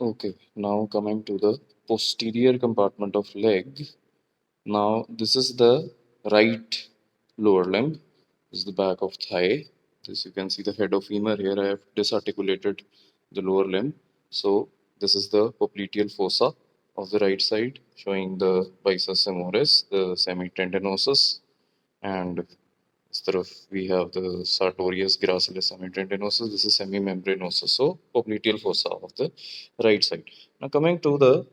Okay, now coming to the posterior compartment of leg. Now this is the right lower limb. This is the back of thigh. This you can see the head of femur here. I have disarticulated the lower limb. So this is the popliteal fossa of the right side, showing the bicep femoris, the semitendinosus, and instead of we have the sartorius gracilis semitendinosus, this is semimembranosus. So popliteal fossa of the right side. Now coming to the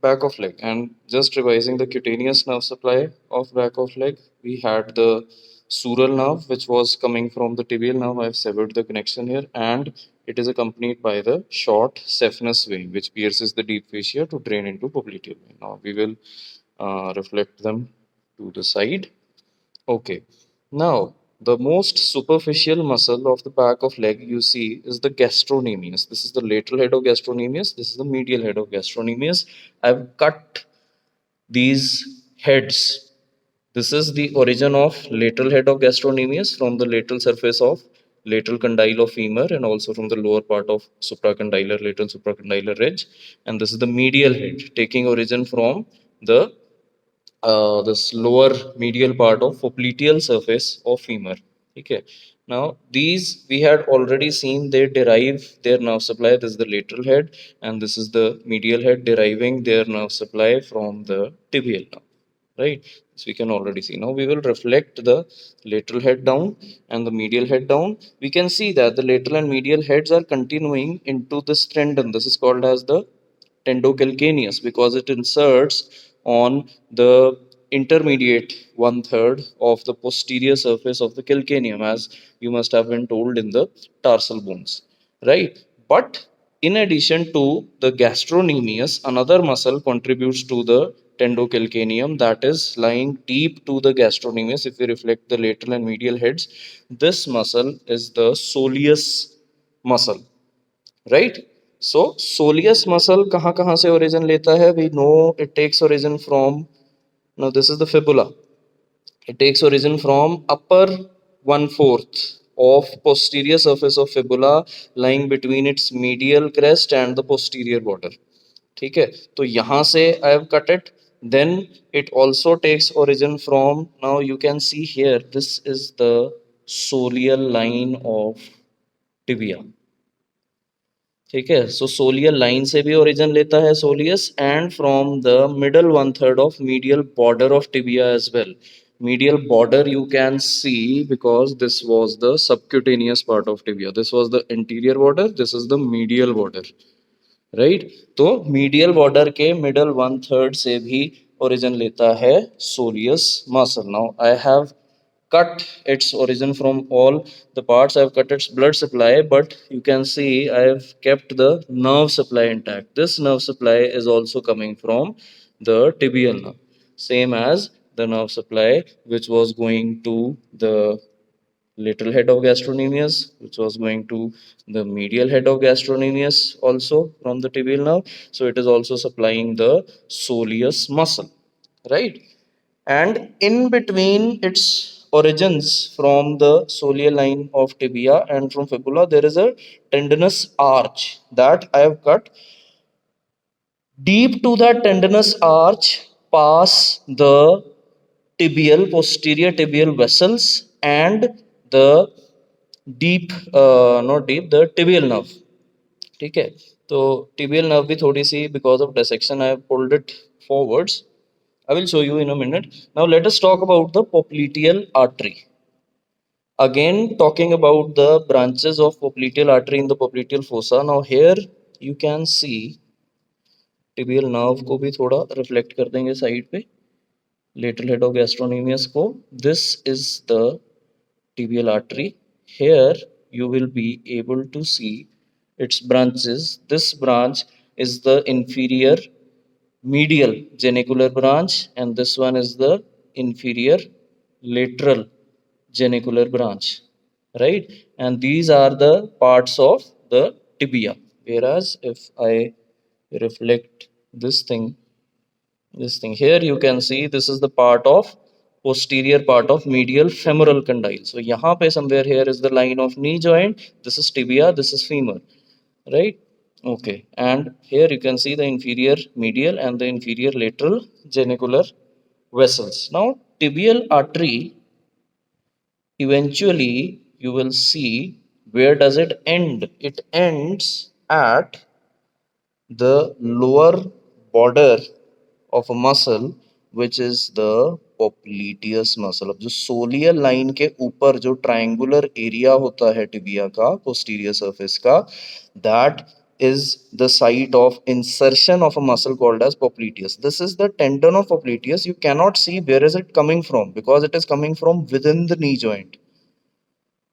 back of leg and just revising the cutaneous nerve supply of back of leg, we had the sural nerve which was coming from the tibial nerve. I have severed the connection here, and it is accompanied by the short saphenous vein which pierces the deep fascia to drain into popliteal vein. Now we will reflect them to the side. Okay. Now, the most superficial muscle of the back of leg you see is the gastrocnemius. This is the lateral head of gastrocnemius. This is the medial head of gastrocnemius. I've cut these heads. This is the origin of lateral head of gastrocnemius from the lateral surface of lateral condyle of femur and also from the lower part of supracondylar lateral supracondylar ridge. And this is the medial head taking origin from the this lower medial part of popliteal surface of femur. Okay. Now these we had already seen they derive their nerve supply. This is the lateral head and this is the medial head deriving their nerve supply from the tibial nerve. Right. So we can already see. Now we will reflect the lateral head down and the medial head down. We can see that the lateral and medial heads are continuing into this tendon. This is called as the tendocalcaneus because it inserts on the intermediate one third of the posterior surface of the calcaneum, as you must have been told in the tarsal bones, right? But in addition to the gastrocnemius, another muscle contributes to the tendocalcaneum that is lying deep to the gastrocnemius. If we reflect the lateral and medial heads, this muscle is the soleus muscle, right? So soleus muscle कहाँ से origin लेता है? We know it takes origin from, now this is the fibula. It takes origin from upper one fourth of posterior surface of fibula lying between its medial crest and the posterior border. ठीक है, तो यहाँ से I have cut it. Then it also takes origin from, now you can see here, this is the soleal line of tibia. ठीक है, सो सोलियल line से भी origin लेता है soleus and from the middle one third of medial border of tibia as well. Medial border you can see because this was the subcutaneous part of tibia. This was the anterior border, this is the medial border, right? तो medial border के middle one third से भी origin लेता है soleus muscle. Now I have cut its origin from all the parts. I've cut its blood supply, but you can see I've kept the nerve supply intact. This nerve supply is also coming from the tibial nerve, same as the nerve supply which was going to the lateral head of gastrocnemius, which was going to the medial head of gastrocnemius also from the tibial nerve. So it is also supplying the soleus muscle, right? And in between its origins from the soleal line of tibia and from fibula, there is a tendinous arch that I have cut. Deep to that tendinous arch pass the tibial, posterior tibial vessels and the deep, not deep, the tibial nerve. ठीक है, तो tibial nerve भी थोड़ी सी because of dissection I have pulled it forwards. I will show you in a minute. Now let us talk about the popliteal artery. Again, talking about the branches of popliteal artery in the popliteal fossa. Now here you can see tibial nerve को भी थोड़ा reflect कर देंगे side पे, lateral head of gastrocnemius को. This is the tibial artery. Here you will be able to see its branches. This branch is the inferior medial genicular branch and this one is the inferior lateral genicular branch, right? And these are the parts of the tibia. Whereas if I reflect this thing here, you can see this is the part of posterior part of medial femoral condyle. So यहाँ पे somewhere here is the line of knee joint, this is tibia, this is femur, right? Okay, and here you can see the inferior medial and the inferior lateral genicular vessels. Now, tibial artery, eventually you will see where does it end? It ends at the lower border of a muscle which is the popliteus muscle. अब जो सोलियल line के ऊपर जो triangular area होता है tibia का posterior surface का, that is the site of insertion of a muscle called as popliteus. This is the tendon of popliteus. You cannot see where is it coming from because it is coming from within the knee joint.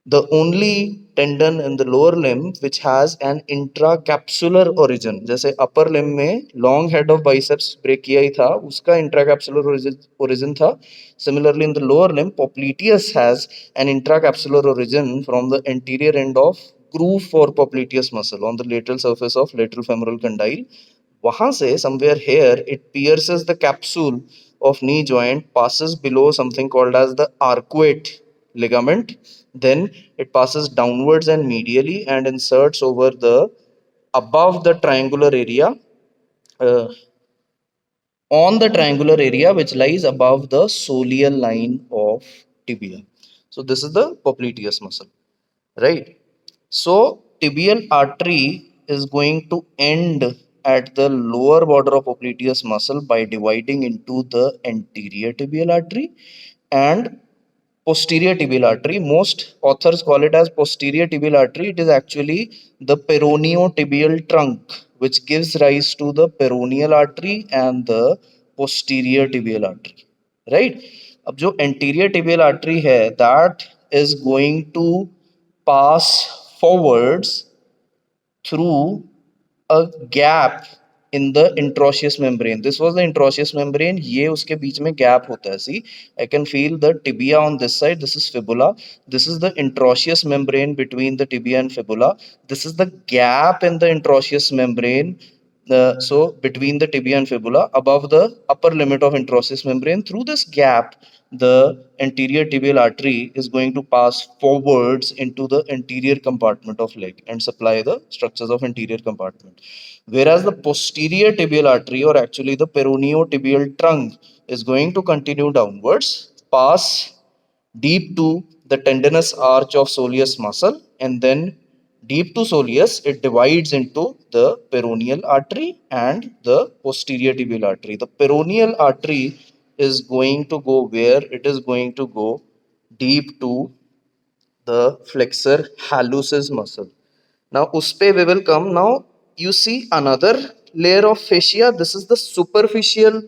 The only tendon in the lower limb which has an intracapsular origin, जैसे upper limb में long head of biceps brachii था, उसका intracapsular origin था. Similarly, in the lower limb, popliteus has an intracapsular origin from the anterior end of groove for popliteus muscle on the lateral surface of lateral femoral condyle. वहां से somewhere here it pierces the capsule of knee joint, passes below something called as the arcuate ligament, then it passes downwards and medially and inserts over the above the triangular area, uh, on the triangular area which lies above the soleal line of tibia. So this is the popliteus muscle, right? So tibial artery is going to end at the lower border of popliteus muscle by dividing into the anterior tibial artery and posterior tibial artery. Most authors call it as posterior tibial artery. It is actually the peroneotibial trunk, which gives rise to the peroneal artery and the posterior tibial artery. Right? अब जो anterior tibial artery है, that is going to pass forwards through a gap in the interosseous membrane. This was the interosseous membrane. ये उसके बीच में gap होता है. See, I can feel the tibia on this side. This is fibula. This is the interosseous membrane between the tibia and fibula. This is the gap in the interosseous membrane. So between the tibia and fibula, above the upper limit of interosseous membrane, through this gap, the anterior tibial artery is going to pass forwards into the anterior compartment of leg and supply the structures of anterior compartment. Whereas the posterior tibial artery, or actually the peroneotibial trunk, is going to continue downwards, pass deep to the tendinous arch of soleus muscle, and then deep to soleus it divides into the peroneal artery and the posterior tibial artery. The peroneal artery is going to go where? It is going to go deep to the flexor hallucis muscle. Now uspe we will come. Now you see another layer of fascia. This is the superficial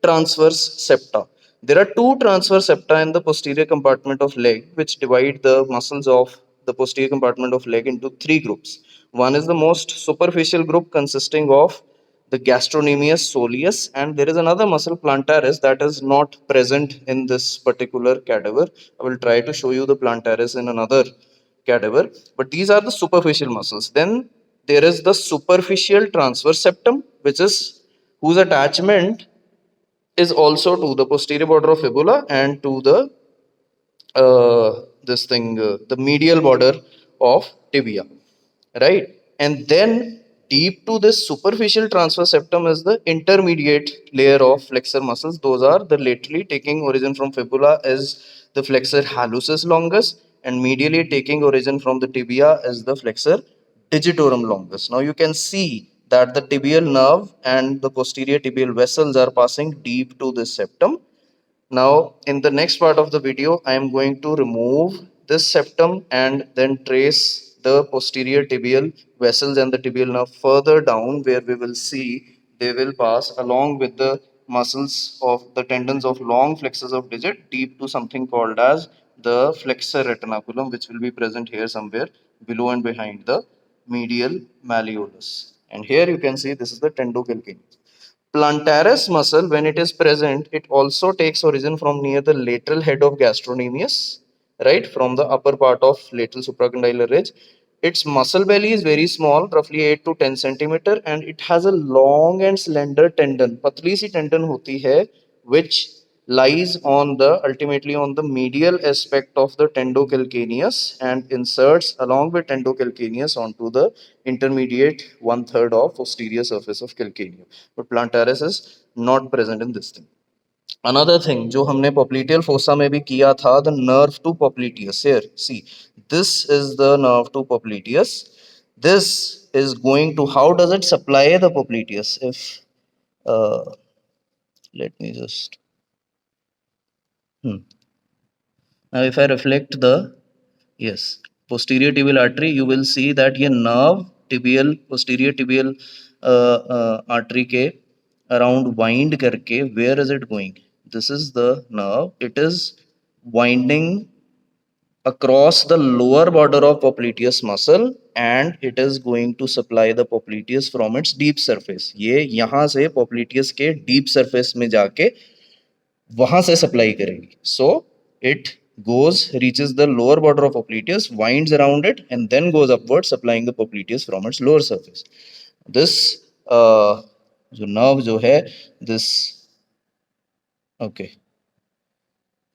transverse septa. There are two transverse septa in the posterior compartment of leg which divide the muscles of the posterior compartment of leg into three groups. One is the most superficial group consisting of the gastrocnemius soleus, and there is another muscle plantaris that is not present in this particular cadaver. I will try to show you the plantaris in another cadaver, but these are the superficial muscles. Then there is the superficial transverse septum, which is whose attachment is also to the posterior border of fibula and to the the medial border of tibia, right? And then deep to this superficial transverse septum is the intermediate layer of flexor muscles. Those are the laterally taking origin from fibula is the flexor hallucis longus, and medially taking origin from the tibia is the flexor digitorum longus. Now you can see that the tibial nerve and the posterior tibial vessels are passing deep to this septum. Now, in the next part of the video, I am going to remove this septum and then trace the posterior tibial vessels and the tibial nerve further down, where we will see they will pass along with the muscles of the tendons of long flexors of digit deep to something called as the flexor retinaculum, which will be present here somewhere below and behind the medial malleolus. And here you can see this is the tendocalcaneus. Plantaris muscle, when it is present, it also takes origin from near the lateral head of gastrocnemius, right, from the upper part of lateral supracondylar ridge. Its muscle belly is very small, roughly 8 to 10 centimeter, and it has a long and slender tendon. पतली सी tendon होती है, which lies on the ultimately on the medial aspect of the tendocalcaneus and inserts along with tendocalcaneus onto the intermediate one third of posterior surface of calcaneum. But plantaris is not present in this thing. Another thing जो हमने popliteal fossa में भी किया था, the nerve to popliteus. Here, see, this is the nerve to popliteus. This is going to, how does it supply the popliteus? If let me just now if I reflect the, yes, posterior tibial artery, you will see that ये nerve tibial posterior tibial artery के around wind करके, where is it going? This is the nerve. It is winding across the lower border of popliteus muscle and it is going to supply the popliteus from its deep surface. ये यहाँ से popliteus के deep surface में जाके वहां से supply करेगी. So it goes, reaches the lower border of popliteus, winds around it and then goes upwards, supplying the popliteus from its lower surface. This जो nerve जो है, this, okay,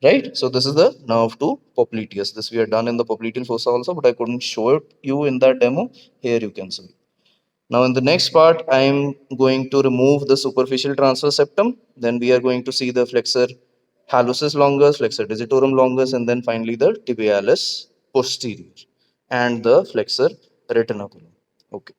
right? So this is the nerve to popliteus. This we are done in the popliteal fossa also, but I couldn't show it you in that demo. Here you can see. Now in the next part, I am going to remove the superficial transverse septum. Then we are going to see the flexor hallucis longus, flexor digitorum longus, and then finally the tibialis posterior and the flexor retinaculum. Okay.